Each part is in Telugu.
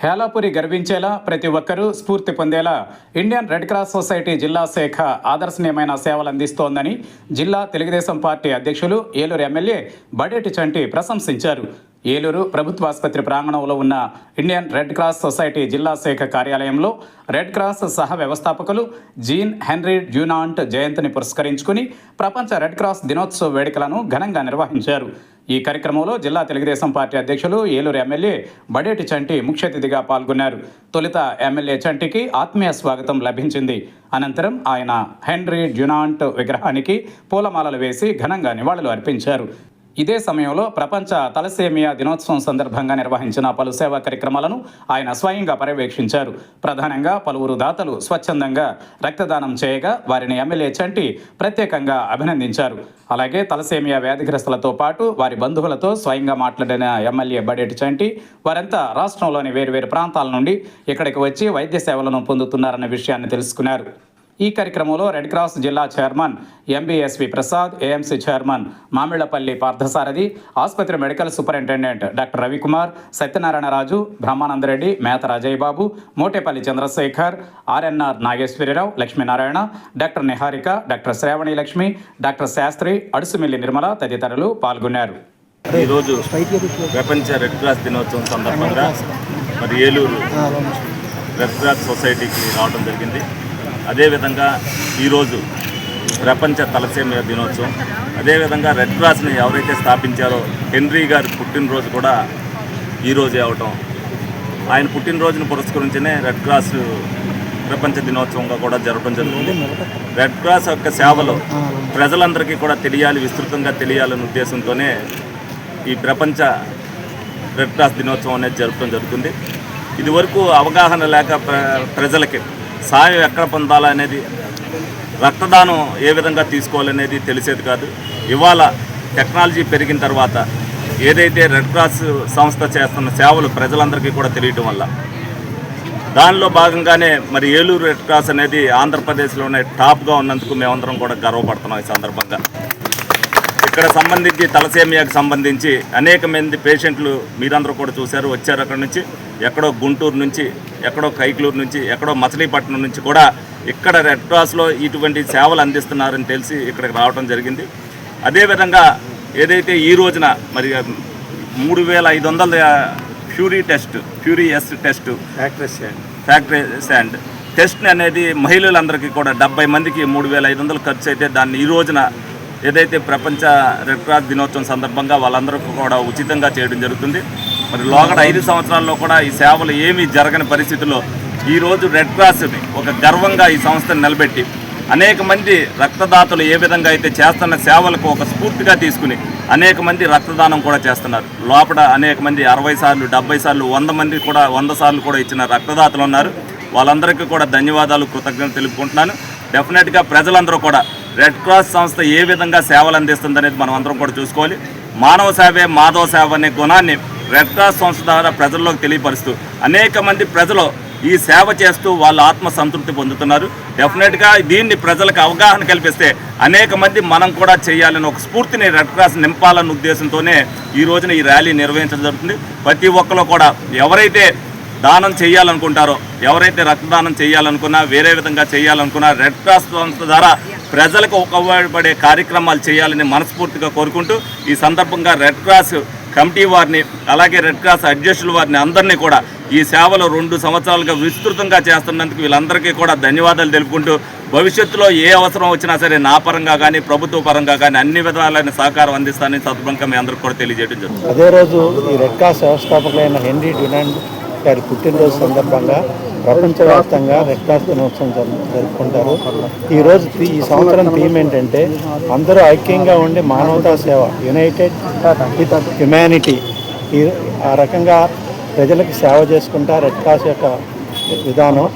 హేలాపురి గర్వించేలా ప్రతి ఒక్కరూ స్ఫూర్తి పొందేలా ఇండియన్ రెడ్ క్రాస్ సొసైటీ జిల్లా శాఖ ఆదర్శనీయమైన సేవలు అందిస్తోందని జిల్లా తెలుగుదేశం పార్టీ అధ్యక్షులు ఏలూరు ఎమ్మెల్యే బడేటి చంటి ప్రశంసించారు. ఏలూరు ప్రభుత్వ ఆసుపత్రి ప్రాంగణంలో ఉన్న ఇండియన్ రెడ్ క్రాస్ సొసైటీ జిల్లా శాఖ కార్యాలయంలో రెడ్ క్రాస్ సహ వ్యవస్థాపకులు జీన్ హెన్రీ డ్యూనాంట్ జయంతిని పురస్కరించుకుని ప్రపంచ రెడ్ క్రాస్ దినోత్సవ వేడుకలను ఘనంగా నిర్వహించారు. ఈ కార్యక్రమంలో జిల్లా తెలుగుదేశం పార్టీ అధ్యక్షులు ఏలూరు ఎమ్మెల్యే బడేటి చంటి ముఖ్య అతిథిగా పాల్గొన్నారు. తొలుత ఎమ్మెల్యే చంటికి ఆత్మీయ స్వాగతం లభించింది. అనంతరం ఆయన హెన్రీ డ్యూనాంట్ విగ్రహానికి పూలమాలలు వేసి ఘనంగా నివాళులు అర్పించారు. ఇదే సమయంలో ప్రపంచ తలసేమియా దినోత్సవం సందర్భంగా నిర్వహించిన పలు సేవా కార్యక్రమాలను ఆయన స్వయంగా పర్యవేక్షించారు. ప్రధానంగా పలువురు దాతలు స్వచ్ఛందంగా రక్తదానం చేయగా వారిని ఎమ్మెల్యే చంటి ప్రత్యేకంగా అభినందించారు. అలాగే తలసేమియా వ్యాధిగ్రస్తులతో పాటు వారి బంధువులతో స్వయంగా మాట్లాడిన ఎమ్మెల్యే బడేటి చంటి వారంతా రాష్ట్రంలోని వేరువేరు ప్రాంతాల నుండి ఇక్కడికి వచ్చి వైద్య సేవలను పొందుతున్నారన్న విషయాన్ని తెలుసుకున్నారు. ఈ కార్యక్రమంలో రెడ్ క్రాస్ జిల్లా chairman MBSV Prasad, AMC chairman Mamillapalli Parthasarathi, ఆసుపత్రి medical superintendent doctor Ravikumar, Satyanarayanaraju, Brahmanandareddy, Meta Rajayyababu, Motepalli Chandrasekhar, RNR Nageswararao, Lakshminarayana, doctor Niharika, doctor Sravani Lakshmi, doctor Sastry, Adusumilli Nirmala తదితరులు పాల్గొన్నారు. ఈరోజు ప్రపంచ రెడ్ క్రాస్ దినోత్సవం సందర్భంగా మరి ఏలూరు రెడ్ క్రాస్ సొసైటీకి రావడం జరిగింది. అదేవిధంగా ఈరోజు ప్రపంచ తలసేమియా దినోత్సవం, అదేవిధంగా రెడ్ క్రాస్ని ఎవరైతే స్థాపించారో హెన్రీ గారి పుట్టినరోజు కూడా ఈరోజే అవటం, ఆయన పుట్టినరోజును పురస్కరించనే రెడ్ క్రాస్ ప్రపంచ దినోత్సవంగా కూడా జరగడం జరుగుతుంది. రెడ్ క్రాస్ యొక్క సేవలు ప్రజలందరికీ కూడా తెలియాలి, విస్తృతంగా తెలియాలనే ఉద్దేశంతోనే ఈ ప్రపంచ రెడ్ క్రాస్ దినోత్సవం అనేది జరపడం జరుగుతుంది. ఇదివరకు అవగాహన లేక ప్రజలకి సాయం ఎక్కడ పొందాలనేది, రక్తదానం ఏ విధంగా తీసుకోవాలనేది తెలిసేది కాదు. ఇవాళ టెక్నాలజీ పెరిగిన తర్వాత ఏదైతే రెడ్ క్రాస్ సంస్థ చేస్తున్న సేవలు ప్రజలందరికీ కూడా తెలియటం వల్ల దానిలో భాగంగానే మరి ఏలూరు రెడ్ క్రాస్ అనేది ఆంధ్రప్రదేశ్లోనే టాప్గా ఉన్నందుకు మేమందరం కూడా గర్వపడుతున్నాం. ఈ సందర్భంగా ఇక్కడ సంబంధించి తలసేమియాకి సంబంధించి అనేక మంది పేషెంట్లు మీరందరూ కూడా చూశారు, వచ్చారు. అక్కడి నుంచి ఎక్కడో గుంటూరు నుంచి, ఎక్కడో కైకలూరు నుంచి, ఎక్కడో మచిలీపట్నం నుంచి కూడా ఇక్కడ రెడ్ క్రాస్లో ఇటువంటి సేవలు అందిస్తున్నారని తెలిసి ఇక్కడికి రావడం జరిగింది. అదేవిధంగా ఏదైతే ఈ రోజున మరి 3500 ఫ్యూరీ ఎస్ టెస్ట్ ఫ్యాక్టరీ శాండ్ టెస్ట్ అనేది మహిళలందరికీ కూడా 70 మందికి 3500 ఖర్చు అయితే దాన్ని ఈ రోజున ఏదైతే ప్రపంచ రెడ్ క్రాస్ దినోత్సవం సందర్భంగా వాళ్ళందరికీ కూడా ఉచితంగా చేయడం జరుగుతుంది. మరి లోగడ 5 సంవత్సరాల్లో కూడా ఈ సేవలు ఏమీ జరగని పరిస్థితుల్లో ఈరోజు రెడ్ క్రాస్ని ఒక గర్వంగా ఈ సంస్థను నిలబెట్టి అనేక మంది రక్తదాతలు ఏ విధంగా అయితే చేస్తున్న సేవలకు ఒక స్ఫూర్తిగా తీసుకుని అనేక మంది రక్తదానం కూడా చేస్తున్నారు. లోపల అనేక మంది 60 సార్లు, 70 సార్లు, 100 మంది కూడా 100 సార్లు కూడా ఇచ్చిన రక్తదాతలు ఉన్నారు. వాళ్ళందరికీ కూడా ధన్యవాదాలు, కృతజ్ఞతలు తెలుపుకుంటున్నాను. డెఫినెట్గా ప్రజలందరూ కూడా రెడ్ క్రాస్ సంస్థ ఏ విధంగా సేవలు అందిస్తుంది అనేది మనం అందరం కూడా చూసుకోవాలి. మానవ సేవే మాధవ సేవ అనే గుణాన్ని రెడ్ క్రాస్ సంస్థ ద్వారా ప్రజల్లోకి తెలియపరుస్తూ అనేక మంది ప్రజలు ఈ సేవ చేస్తూ వాళ్ళ ఆత్మ సంతృప్తి పొందుతున్నారు. డెఫినెట్గా దీన్ని ప్రజలకు అవగాహన కల్పిస్తే అనేక మంది మనం కూడా చేయాలని ఒక స్ఫూర్తిని రెడ్ క్రాస్ నింపాలన్న ఉద్దేశంతోనే ఈ రోజున ఈ ర్యాలీ నిర్వహించడం జరుగుతుంది. ప్రతి ఒక్కరు కూడా ఎవరైతే దానం చేయాలనుకుంటారో, ఎవరైతే రక్తదానం చేయాలనుకున్నా, వేరే విధంగా చేయాలనుకున్నా రెడ్ క్రాస్ సంస్థ ద్వారా ప్రజలకు ఉపయోగపడే కార్యక్రమాలు చేయాలని మనస్ఫూర్తిగా కోరుకుంటూ ఈ సందర్భంగా రెడ్ క్రాస్ కమిటీ వారిని, అలాగే రెడ్ క్రాస్ అధ్యక్షుల వారిని అందరినీ కూడా ఈ సేవలు 2 సంవత్సరాలుగా విస్తృతంగా చేస్తున్నందుకు వీళ్ళందరికీ కూడా ధన్యవాదాలు తెలుపుకుంటూ భవిష్యత్తులో ఏ అవసరం వచ్చినా సరే నా పరంగా కానీ ప్రభుత్వ పరంగా కానీ అన్ని విధాలైన సహకారం అందిస్తానని సందర్భంగా మీ అందరికీ కూడా తెలియజేయడం జరుగుతుంది. అదే రోజు ఈ రెడ్ క్రాస్ వ్యవస్థాపకులైన హెన్రీ డ్యూనాంట్ గారి పుట్టినరోజు సందర్భంగా ప్రపంచవ్యాప్తంగా రెడ్ క్రాస్ దినోత్సవం జరుపుకుంటారు. ఈరోజు ఈ సంవత్సరం థీమ్ ఏంటంటే అందరూ ఐక్యంగా ఉండి మానవతా సేవ, యునైటెడ్ విత్ హ్యుమానిటీ. ఆ రకంగా ప్రజలకు సేవ చేసుకుంటా రెడ్ క్రాస్ యొక్క విధానం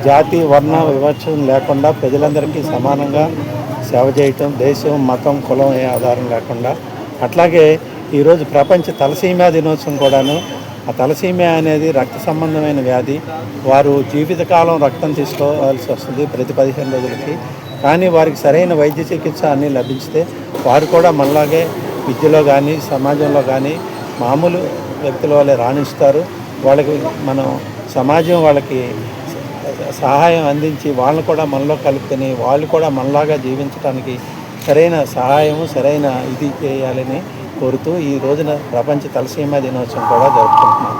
జాతి, వర్ణ వివక్షం లేకుండా ప్రజలందరికీ సమానంగా సేవ చేయటం, దేశం, మతం, కులం ఏ ఆధారం లేకుండా. అట్లాగే ఈరోజు ప్రపంచ తలసీమియా దినోత్సవం కూడాను. ఆ తలసీమియా అనేది రక్త సంబంధమైన వ్యాధి. వారు జీవితకాలం రక్తం తీసుకోవాల్సి వస్తుంది ప్రతి 15 రోజులకి. కానీ వారికి సరైన వైద్య చికిత్స అన్నీ లభించితే వారు కూడా మనలాగే విద్యలో కానీ సమాజంలో కానీ మామూలు వ్యక్తుల వల్లే రాణిస్తారు. వాళ్ళకి మనం సమాజం వాళ్ళకి సహాయం అందించి వాళ్ళని కూడా మనలో కలుపుకొని వాళ్ళు కూడా మనలాగా జీవించడానికి సరైన సహాయము సరైన ఇది చేయాలని కోరుతూ ఈ రోజున ప్రపంచ తలసీమా దినోత్సవం కూడా జరుపుకుంటున్నాం.